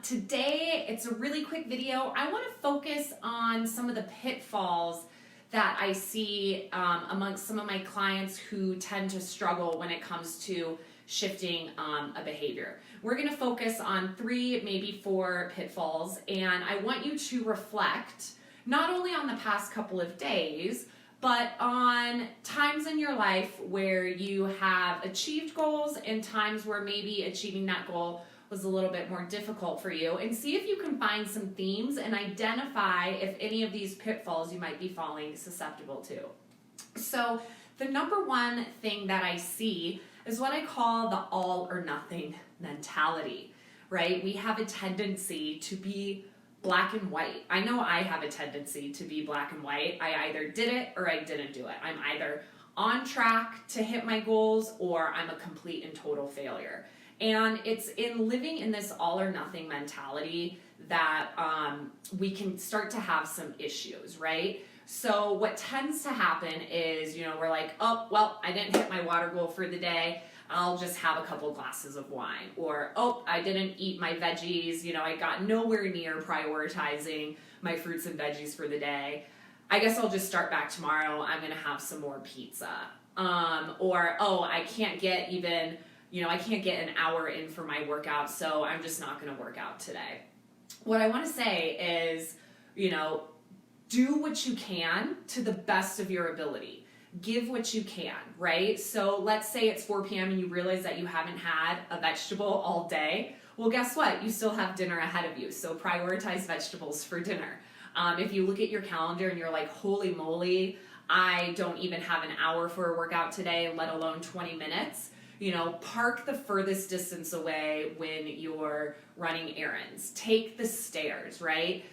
Today, it's a really quick video. I want to focus on some of the pitfalls that I see amongst some of my clients who tend to struggle when it comes to shifting a behavior. We're going to focus on 3, maybe 4 pitfalls, and I want you to reflect not only on the past couple of days, but on times in your life where you have achieved goals and times where maybe achieving that goal was a little bit more difficult for you, and see if you can find some themes and identify if any of these pitfalls you might be falling susceptible to. So the number one thing that I see is what I call the all or nothing mentality, right? We have a tendency to be black and white. I know I have a tendency to be black and white. I either did it or I didn't do it. I'm either on track to hit my goals or I'm a complete and total failure. And it's in living in this all or nothing mentality that we can start to have some issues, right? So what tends to happen is, we're like, oh, well, I didn't hit my water goal for the day. I'll just have a couple glasses of wine. Or, oh, I didn't eat my veggies. I got nowhere near prioritizing my fruits and veggies for the day. I guess I'll just start back tomorrow. I'm going to have some more pizza. Or, oh, I can't get even... I can't get an hour in for my workout, so I'm just not going to work out today. What I want to say is, do what you can to the best of your ability. Give what you can, right? So let's say it's 4 p.m. and you realize that you haven't had a vegetable all day. Well, guess what? You still have dinner ahead of you, so prioritize vegetables for dinner. If you look at your calendar and you're like, holy moly, I don't even have an hour for a workout today, let alone 20 minutes. Park the furthest distance away when you're running errands. Take the stairs, right?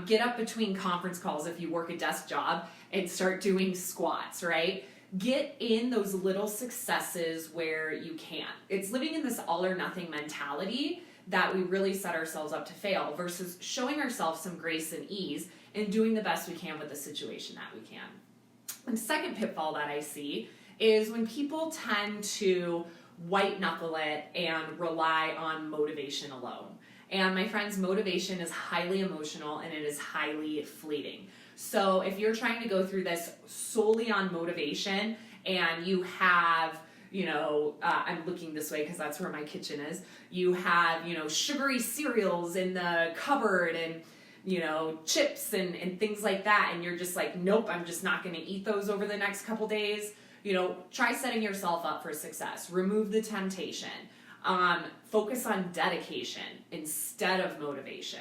Get up between conference calls if you work a desk job and start doing squats, right? Get in those little successes where you can. It's living in this all or nothing mentality that we really set ourselves up to fail versus showing ourselves some grace and ease and doing the best we can with the situation that we can. And the second pitfall that I see is when people tend to white knuckle it and rely on motivation alone. And my friends, motivation is highly emotional and it is highly fleeting. So if you're trying to go through this solely on motivation and you have, I'm looking this way because that's where my kitchen is. You have, sugary cereals in the cupboard and chips and things like that. And you're just like, nope, I'm just not going to eat those over the next couple days. Try setting yourself up for success. Remove the temptation. Focus on dedication instead of motivation,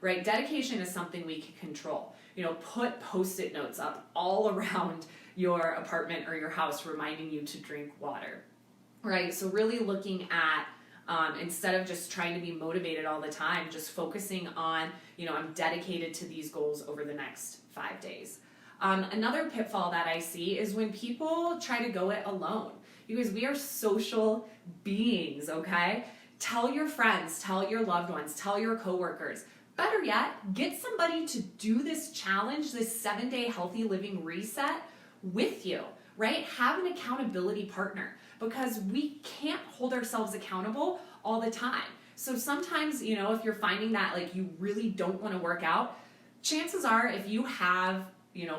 right? Dedication is something we can control. Put Post-it notes up all around your apartment or your house reminding you to drink water, right? So really looking at instead of just trying to be motivated all the time, just focusing on, I'm dedicated to these goals over the next 5 days. Another pitfall that I see is when people try to go it alone. Because we are social beings, okay? Tell your friends, tell your loved ones, tell your coworkers. Better yet, get somebody to do this challenge, this 7-day healthy living reset with you, right? Have an accountability partner because we can't hold ourselves accountable all the time. So sometimes, if you're finding that you really don't want to work out, chances are if you have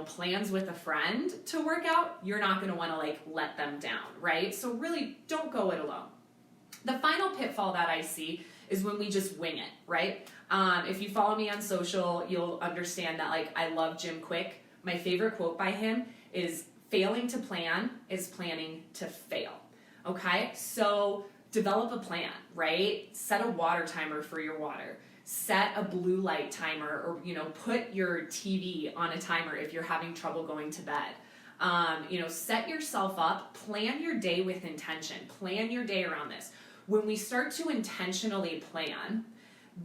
plans with a friend to work out, you're not going to want to let them down, right? So really don't go it alone. The final pitfall that I see is when we just wing it, right? If you follow me on social, you'll understand that I love Jim Kwik. My favorite quote by him is failing to plan is planning to fail. Okay? So develop a plan, right? Set a water timer for your water. Set a blue light timer or, put your TV on a timer if you're having trouble going to bed. Set yourself up, plan your day with intention, plan your day around this. When we start to intentionally plan,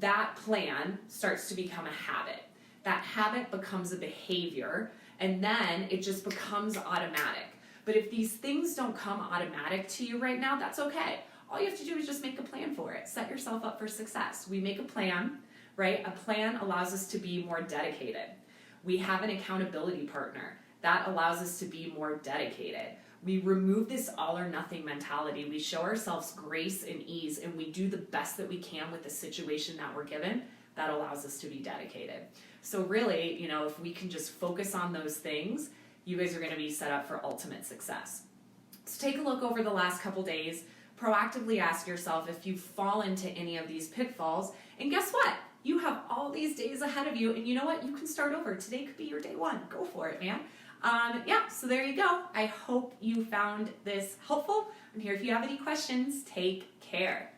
that plan starts to become a habit. That habit becomes a behavior and then it just becomes automatic. But if these things don't come automatic to you right now, that's okay. All you have to do is just make a plan for it. Set yourself up for success. We make a plan, right? A plan allows us to be more dedicated. We have an accountability partner. That allows us to be more dedicated. We remove this all or nothing mentality. We show ourselves grace and ease, and we do the best that we can with the situation that we're given. That allows us to be dedicated. So really, if we can just focus on those things, you guys are going to be set up for ultimate success. So take a look over the last couple days. Proactively ask yourself if you fall into any of these pitfalls. And guess what? You have all these days ahead of you. And you know what? You can start over. Today could be your day one. Go for it, man. So there you go. I hope you found this helpful. I'm here if you have any questions. Take care.